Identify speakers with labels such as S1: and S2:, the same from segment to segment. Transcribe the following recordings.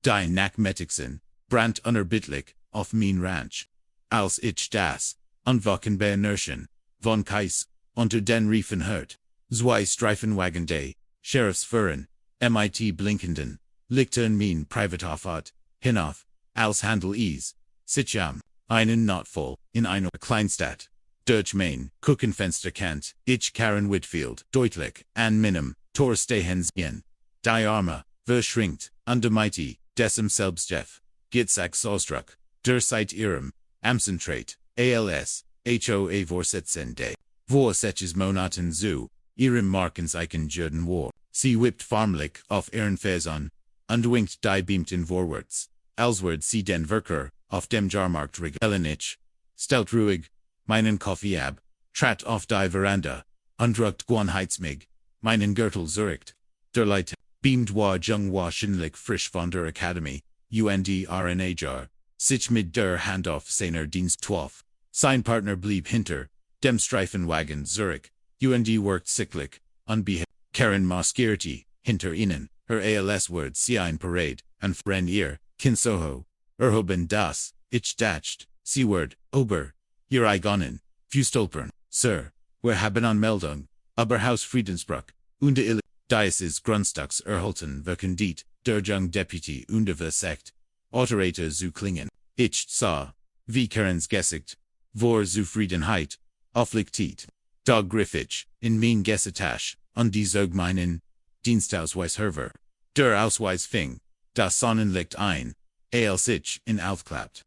S1: die Nachmetixen, Brand unerbittlich, auf mein Ranch. Als ich das, Unwachen beherrschen, von Kais, unter den Riefen hört. Zwei Streifenwagen day, Sheriffsführen, mit blinkenden, Lichten mein Privatauffahrt, hinauf, als Handel is, Sicham, einen Notfall, in einer Kleinstadt. Durch mein Kuchenfenster kennt, ich Karen Whitfield, deutlich, an meinem, Tor stehen sehen. Die Arme, verschränkt, under mighty, desem Selbstjeff, Gitsax Ausdruck, der seit ihrem, Amsentrate, als, HOA-Vorsitzende, Vorsetches Monaten zu, ihrem Markenzeichen Jürden war. Sie whipped farmlich auf ihren Fäsern, und winkt die beamten vorwärts, alsward sie den Verkehr, auf dem Jahrmarkt regelenich, stellt ruhig, meinen Kaffee ab, trat auf die Veranda, und ruckt Heizmig, meinen Gürtel zurückt, der Leute, beamed war jung war schindlich frisch von der Akademie, UNDRNAJAR, sich mit der Hand auf seiner Dienst 12. Sein Partner blieb hinter, dem Streifenwagen Zurich, UND worked sicklich, unbehaved, Karen maskierte, hinter ihnen, her als word sie ein Parade, und fren ihr, Kinsoho, erhoben das, ich dacht, sie word, Ober, ihr eigenen, Fustolpern, Sir, wir haben Anmeldung, aber Haus Friedensbruck, unde ille, Dieses Grundstücks erhalten verkündet, der Jung Deputy unde versekt, Autorate zu klingen, ich sah, wie Karens Gesicht, vor Zufriedenheit, auflichtet, da Griffith, in mein Gessetasch, und die zog meinen, Dienstausweis herver, der Ausweis fing, das Sonnenlicht ein, als ich in aufklappt.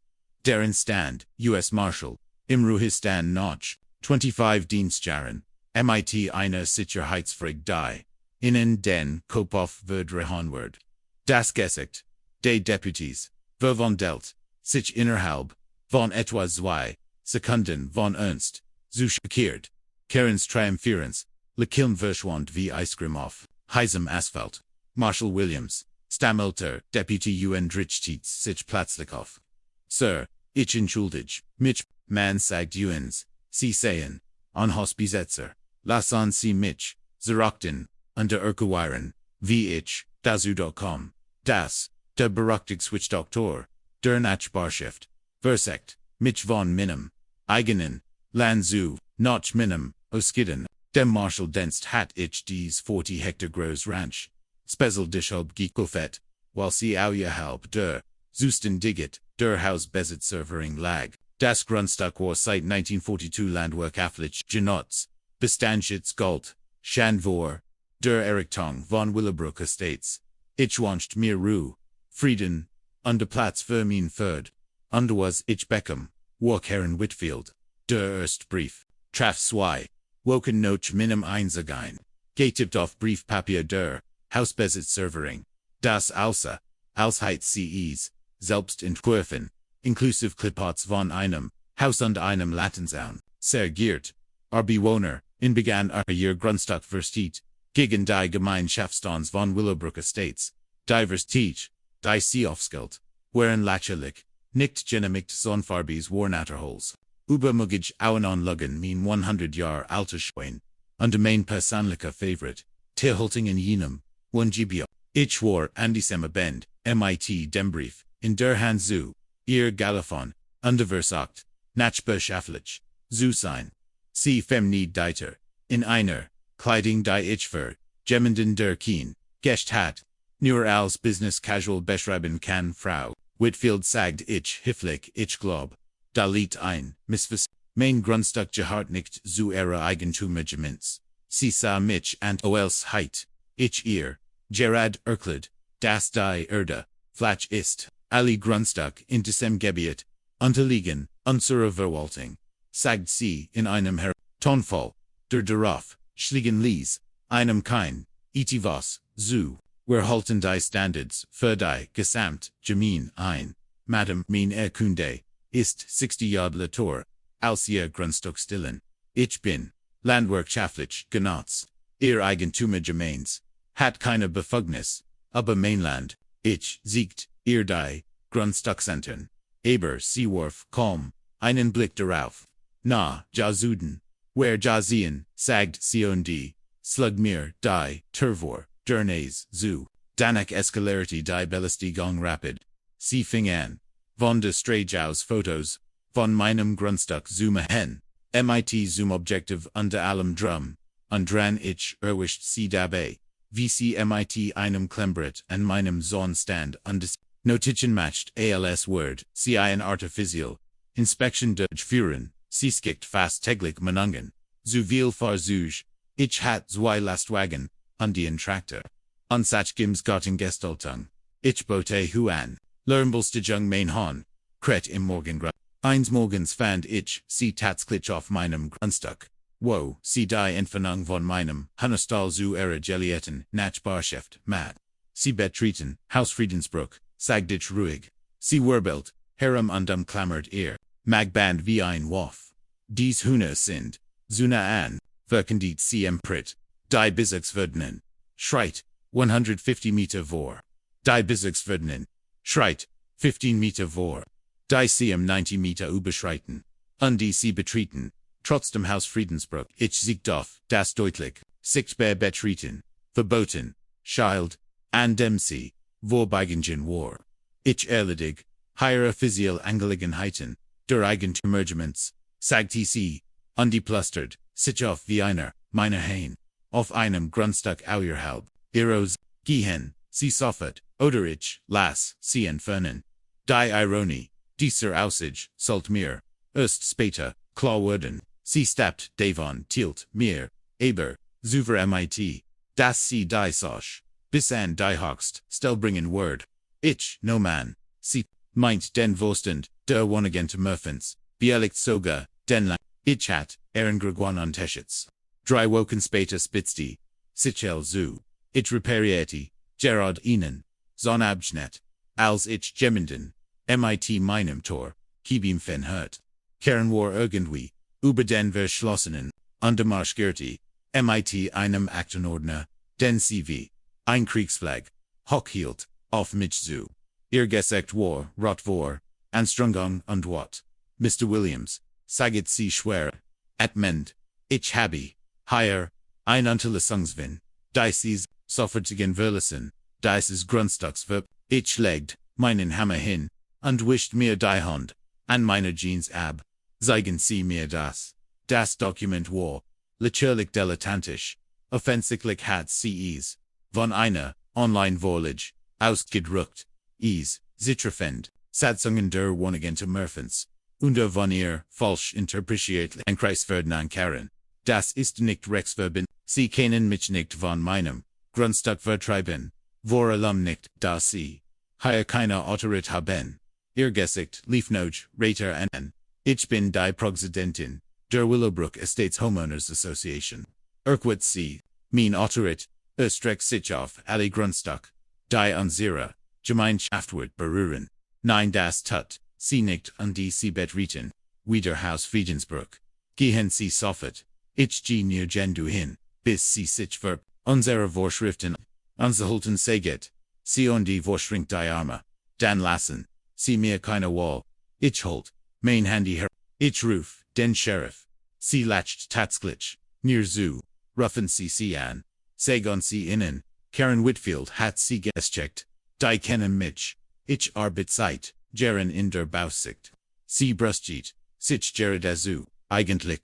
S1: Deren Stand, US Marshal, im Ruhestand noch, 25 Dienstjahren, mit einer Sicherheitsfrage die, innen den Kopf wird rehanward. Das Gesicht, des Deputies, verwandelt, sich innerhalb, von etwa 2 Sekunden von Ernst, zu schockiert, Karens Triumphierens, Lekilm verschwand wie Eiscreme auf, heißem Asphalt. Marshal Williams, stammelte, Deputy Drichtit sich plötzlich auf. Sir, ich entschuldige mich, man sagt uns, Sie sehen, an Hausbesetzer, lassen Sie mich, zerrachten, unter Erkewiren, wie ich, dazu.com, das, der Berechtigungsdoktor, der Nachbarschaft, versekt, mich von meinem, eigenen, Land zu, noch meinem, Oskiden, dem Marshal Denst hat ich dies 40 Hektar groß Ranch, Spezel Dishob gekauft, while sie außerhalb der, Zusten Digit, der Hausbesitzerin lag. Das Grundstück war seit 1942 landwirtschaftlich genutzt, Bestandschutz Gold, Schandvor, der Errichtung von Willowbrook Estates. Ich wünscht mir Ruhe, Frieden, und der Platz für mein Ferd, und was ich Beckham, war Karen Whitfield, der Erstbrief, traf 2, woken noch minim einzigein, getippt auf Briefpapier der, Hausbesitzerin, das außer, als CEs, selbst entwerfen, inklusive Clippots von einem, Haus und einem Latenzaun, sehr giert, Bewohner, in begann ihr Grundstück versteht, gegen die Gemeinschaftsstons von Willowbrook Estates, divers Teach, die sie aufskelt, waren lächerlich, nicht genehmigt Sonfarbis Warnaterholes, übermöglich Auenanlagen mein 100 Jahre alter Schwein, und mein persönlicher Favorite, Tilholting in jenem, Wungibio, ich war Andisema Bend, mit dem Brief, in der Hand zu, ihr Galophon, unterversagt, Nachbarschaftlich, zu sein. Sie femnid deiter, in einer, Kleidung die ich für, jemanden der Kien, Gecht hat, nur als Business Casual beschreiben kann Frau, Whitfield sagt ich hifflich ich glaub, da liegt ein, Missverständnis, mein Grundstück gehört nicht zu ihrer Eigentumsgemeins. Sie sah mich und als heit, ich ihr, Gerard Erklid, das die Erde, Flach ist, alle Grundstück in diesem Gebiet, unterliegen, unserer Verwaltung, sagt sie in einem Tonfall, der darauf, schliegen ließ, einem kein, etwas, zu, wir halten die Standards für die Gesamt, Gemein ein, Madame, mein Erkunde, ist 60 Jahre later, als ihr Grundstück stillen. Ich bin, landwirtschaftlich genutzt, ihr Eigentumsgemeins, hat keine Befugnis, aber Mainland, ich, siegt, ihr die, Grundstückzentren, aber sie warf kaum, einen Blick darauf. Na, Jazuden, wer Jazien, sagt sie und die, slug mir, die, Tervor, Dernes, zu, Danak Escalarity die Bellastigong Rapid. Sie fing an. Von der Strage aus Fotos. Von meinem Grundstück Zooma hen. MIT Zoom Objective unter allem Drum. Undran ich erwischt sie dabei. VC MIT einem Klembret and meinem Zonstand undes. Notizen matched ALS Word. Sie ein Artificial. Inspection durchführen. Sie skickt fast täglich Manungen. Zu viel Fahrzeug. Ich hat zwei Lastwagen. Undien Traktor. Unsach Gims Gestaltung. Ich bote Huan. Lernbelstigung mein Hahn. Kret im Morgengrund. Eins Morgens fand ich sie Tatsklitsch auf meinem Grundstück. Wo, sie die Entfernung von meinem Hunnestal zu ihrer Gelieten, Nachbarschaft, Mat. Sie betreten, Hausfriedensbruch, sagdich ruhig. Sie Wurbelt, Herem undum klammert ihr. Magband wie ein Waff. Dies Hühner sind, Zuna an, verkendit sie Prit. Die Bezirksverordnen. Schreit, 150 Meter vor. Die Bezirksverordnen. Schreit, 15 Meter vor. Die Siem 90 Meter überschreiten. Die sie betreten. Trotzdem Hausfriedensbruch. Ich siegt auf, das deutlich. Sichtbar betreten. Verboten. Schild. An dem sie. Vorbeigen war. Ich erledig. Higher official Angelegenheiten. Der Eigentümergements. Sagte sie. Undeplustert. Sich auf wie einer. Meiner Hain. Auf einem Grundstück außerhalb. Ihres. Gehen. Sie sofort. Oder ich. Las. Sie entfernen. Die Ironie. Dieser Aussage. Sollt mir. Erst später. Klar werden. Sie stappt. Davon. Tilt. Mir. Aber. Zuver mit. Das sie die Sosch. Bis an die Hochst. Stellbringen Word. Ich. No man. Sie. Meint den Vorstand. Der Wonagente Murphens. Bielicht sogar. Den lang. Ich hat. Greguan Unterschitz. Drei Woken später Spitzdi. Sichel zu. Ich reparierte. Gerard Ihnen. Zonabschnet. Als ich Gemenden. MIT meinem Tor. Kibim fen hört. Karen war irgendwie. Über den Verschlossenen. Untermarschgerti. MIT einem Aktenordner. Den CV. Ein Kriegsflag. Hochhielt. Auf Mich zu. Ihr Gesekt war. Rot war. Anstrengung und what. Mr. Williams. Saget sie schwer. Atmend. Ich habe. Higher. Ein Unterlassungswin. Dices. Sofortigen Verlassen. Dieses Grundstücksverb. Ich legt. Meinen Hammer hin. Und wischt mir die Hand. An meine Jeans ab. Zeigen sie mir das. Das Dokument war. Lächerlich dilettantisch. Offensichtlich hat sie es. Von einer. Online-Vorlage. Ausgedruckt. Es. Zitrefend. Satzungen der Wonagente Murphens. Unter von ihr. Falsch interpretiert. Ein Kreis Ferdinand Karen. Das ist nicht Rechtsverben. Sie kennen mich nicht von meinem. Grundstück vertreiben. Vor allem nicht, da sie. Hier keine Autorit haben. Ihr Gesicht, lief noch, Rater an. Ich bin die Präsidentin, der Willowbrook Estates Homeowners Association. Erquit sie, mein Autorit, erstreckt sich auf alle Grundstück. Die unsere Gemeinschaft wird berühren. Nein, das tut sie nicht und die sie betreten. Wieder Hausfriedensbruch. Gehen sie sofort. Ich gehe nirgendwo hin, bis sie sich verb. Unsere Vorschriften. Unserhalten seget. Sie und die Vorschrink die Arme. Dan lassen. Sie mir keine Wahl. Ich holt. Mein Handy her. Ich ruf. Den Sheriff. Sie lacht Tatsklitsch. Near zu. Ruffen sie an. Sagon sie innen. Karen Whitfield hat sie gescheckt. Die kennen mich. Ich Zeit. Jeren in der Bausicht. Sie brustgeht. Sich Jared azu. Eigentlich.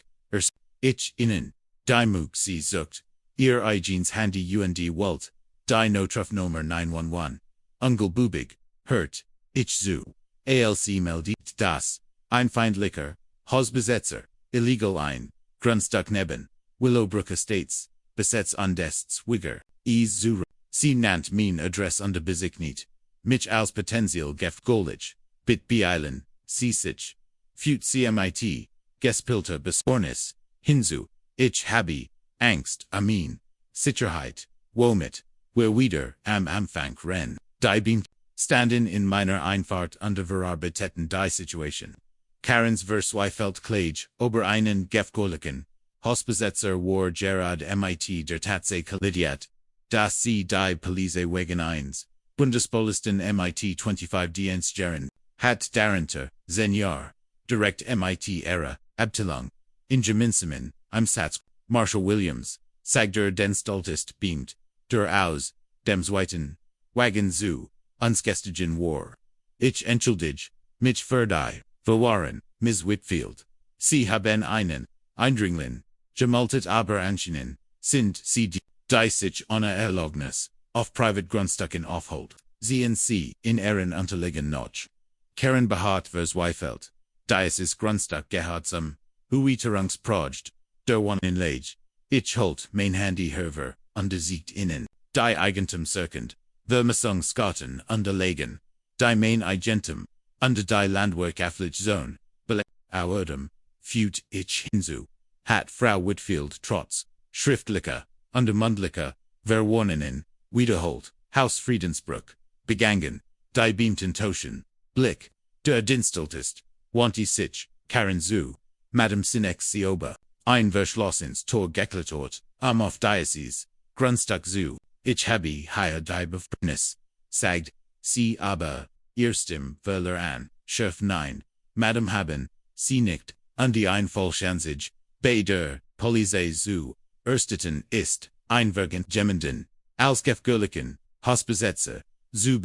S1: Ich innen. Die Mook sie sucht. Ihr Eigen's Handy und Walt. Die Notruf Nummer 911. Ungel Bubig. Hurt. Ich zu. ALC meldet das. Ein feindlicher. Hausbesetzer. Illegal ein. Grundstück neben. Willowbrook Estates. Besetz undests Wigger. Zura. Sie nannt mein Adress under Besignit. Mich als Potenzial Geft Golich. Bit Beilen. Sie sich. Fut CMIT. Gespilter Besornis. Hinzu. Ich habe. Angst, Amin. Sicherheit. Womit. Wer wieder am Anfang ren. Die beamt. Standen in meiner Einfahrt under verarbeiteten die Situation. Karens Versweifelt Klage, ober einen Gefkolichen. Hausbesetzer war Gerard mit der Tatsache kollidiert. Das sie die Polizei wegen 1. Bundespolisten mit 25 Dienstjähren. Hat darunter, Senior. Direkt mit Ära, Abteilung. In Geminsamen, im Satz. Marshall Williams, Sagder den Stoltest beamt, der aus, dem Zweiten, Wagen zu, unskestigen war. Ich entschuldige, mich für die Verwahren, Ms. Whitfield. Sie haben einen Eindringling, gemultet aber anscheinend, sind sie die sich ohne Erlaubnis, auf private Grundstücken aufholt. Sehen Sie in Ihren Unterlagen noch. Karen beharrt verzweifelt. Dieses Grundstück gehört zum Huiterungsprojekt der Wohnanlage. Ich holt mein Handy hervor, untersiegt Ihnen. Die Eigentumssuchend, Vermessungsgarten unterlegen. Die mein Eigentum, under die Landwirtschaftliche Zone, Auerdem, fügt ich hinzu. Hat Frau Whitfield trotz schriftlicher, untermundlicher Verwarnungen wiederholt, Haus Friedensbruch, begangen, die beamten Toschen, Blick, der Diensteltest, wanti sich, Karen zu, Madame Sinex Sioba, ein Verschlossens Tor geklettert, auf Diocese, Grundstück zu, ich habe hier die Befugnis, sagt, sie aber, erstem Wöhler an, Chef nein, Madame haben, sie nicht, und die Einfallschanzig, bei der Polizei zu, ersteten ist, einvergend Ausgefgürlichen, Hausbesetzer, zu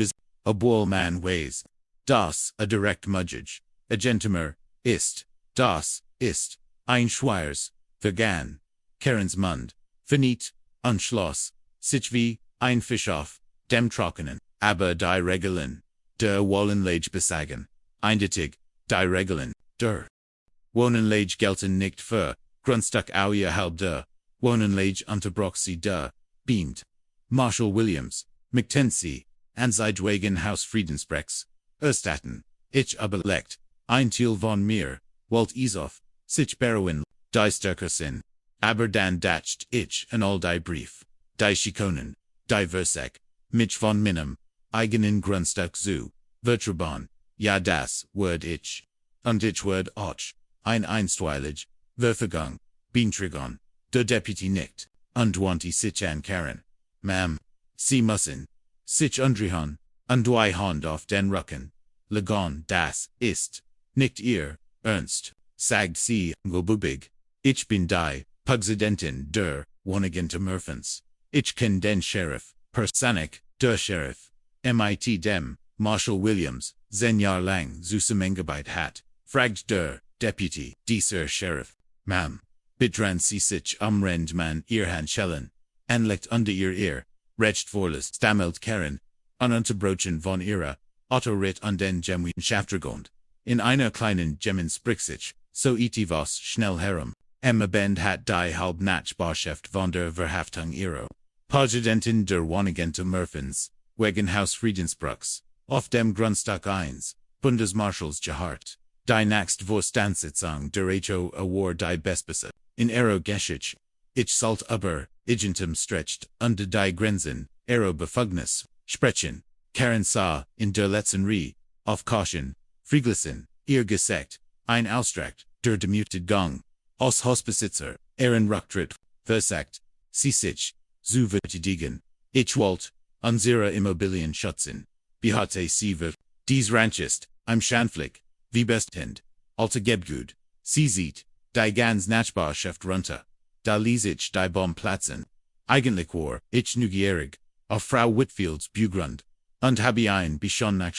S1: obwohl man weiß, das a direkt Mudgage, Agentimer, ist, das, ist, ein Schweiers, vergan, Karens Mund, verniet, Schloss, sich wie, ein Fisch auf, dem Trockenen, aber die Regeln, der Wohnanlage besagen, eindeutig, die Regeln, der Wohnanlage gelten nicht für, Grundstück außerhalb der Wohnanlage unterbroch sie der, beamt, Marshall Williams, McTenzie, Anzeigwegen Haus Friedensbrechts, Erstatten, ich überlegt, ein Teil von mir, Walt Isoff, sich Berowin, die stärker sind, aber dann dacht ich an all die Brief, die Schikonen, die Versek, mich von meinem, eigenen Grundstück zu, vertraben, ja das word ich, und ich word auch, ein einstweilig, Verfügung, Beantragung, der Deputy nicht, und wanti sich an Karen, Ma'am, sie müssen, sich undrehen, und die Hand auf den Rücken, legen, das ist, nicht ihr, Ernst, sagt sie, gobubig, ich bin die, Präsidentin der, Wohnagente Murphens, ich kenn den Sheriff, persönlich, der Sheriff, mit dem, Marshall Williams, 10 Jahre lang zusammengearbeitet hat, fragt der, Deputy, dieser Sheriff, Ma'am, bedran sie sich rennt man ihr Handschellen, anlegt unter ihr, recht vorlas, stammelt Karen, ununterbrochen von ihrer, Autorit an den genuinen Schaftergrund, in einer kleinen Gemen spricht sich, so was schnell herum, Bend hat die Nachbarschaft von der Verhaftung ihrer, Präsidentin der Wohnagente Murphens, wegen Haus Friedensbruchs, auf dem Grundstück 1, Bundesmarschalls gehört. Die nächst Vorstandssitzung der HOA war die Bespisse, in ihrer Geschichte. Ich sollt aber, Igentum stretcht, unter die Grenzen, ihrer Befugnis, sprechen. Karen sah, in der letzten auf Caution, Friedlissen, ihr Gesagt, ein Ausdruck, der demutet Gang, aus Hausbesitzer, ihren Rücktritt, versagt, sie sich, zu verteidigen. Ich wollt, unsere Immobilien schützen. Behalte sie wird, dies Ranch ist, im Konflikt, wie bestehend, altegebgut, sie sieht, die ganz Nachbarschaft runter, da ließ ich die Bomb platzen. Eigentlich war ich neugierig, auf Frau Whitfields Bugrund, und habe ein bisschen nach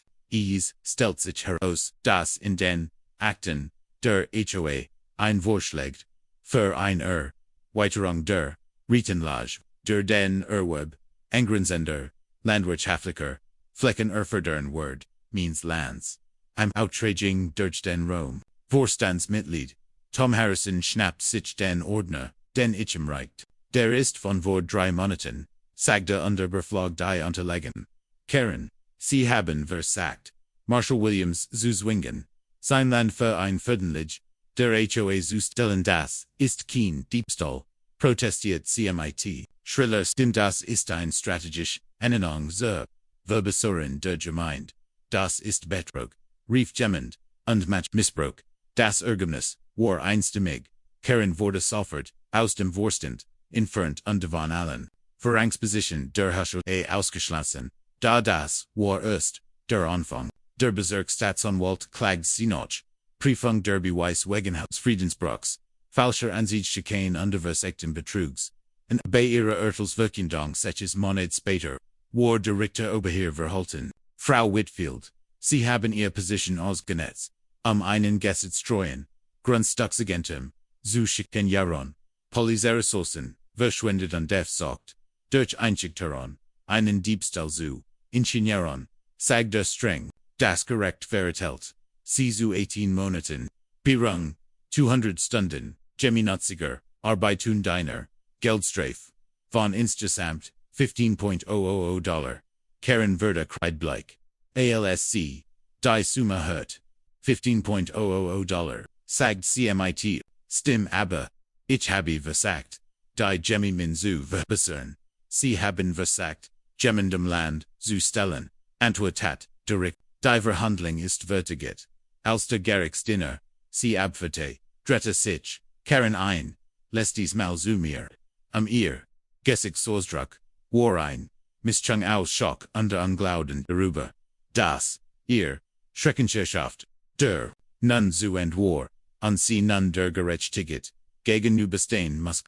S1: stellt sich heraus, dass in den Akten der HOA ein Vorschlag für eine Weiterung der Rietenlage der den Erwerb, Engrenzender, Landwirtschaftlicher, Flecken erfordern wird, means lands. Im Outraging durch den Rom, Vorstandsmitglied, Tom Harrison schnappt sich den Ordner, den ich ihm reicht. Der ist von vor 3 Monaten, sagte unter Beflag die Unterlagen. Karen, sie haben versagt. Marshall Williams zu zwingen, sein Land für ein Viertelage, der HOA zu stellen, das ist kein Diebstahl, protestiert CMIT. Schriller stimmt, das ist ein strategisch, Ernennung zur Verbesserung der Gemeinde. Das ist Betrug, rief jemand, und Missbrauch. Das Ergebnis war einstimmig. Karen wurde sofort, aus dem Vorstand, entfernt und von allen Verrangsposition der HOA ausgeschlossen. Da das war erst der Anfang. Der Bezirksstaatsanwalt klagt sie noch. Prüfung der Beweis wegen Haus Friedensbruchs, falscher Ansicht Schikanen und versuchten Betrugs. Und bei ihrer Urteilsverkündung 6 Monate später War der Richter Oberherr verhalten. Frau Whitfield. Sie haben ihre Position ausgenutzt. Einen Gesset streuen. Grundstückskonflikt. Zu schicken Jaron. Polizeiressourcen. Verschwendet und sagt. Durch Einschüchterung. Einen Diebstahl zu. Ingenieuron. Sag der streng. Das gerecht verurteilt. Sie zu 18 Monaten. Berung. 200 Stunden. Geminutziger. Arbeit und Diner. Geldstrafe. Von insgesamt. $15,000. Karen Verda Kreidbleich. ALSC. Die Summe hört. $15,000. Sagt CMIT. Stim aber. Ich habe versagt. Die Gemi min zu verbessern. Sie haben versagt. Gemendem Land, zu stellen. Antwortet, direkt. Die Verhandlung ist vertiget. Als der Gerichtsdiener. Sie abferte. Drette sich. Karen ein. Lässt diesmal zu mir. Ihr. Gesichtsausdruck. War ein. Mischung aus Schock under Unglauden darüber. Das. Ihr. Schreckenschaft. Der. Nun zu War. Und sie nun der Gerechtigkeit. Gegenüberstehen muss.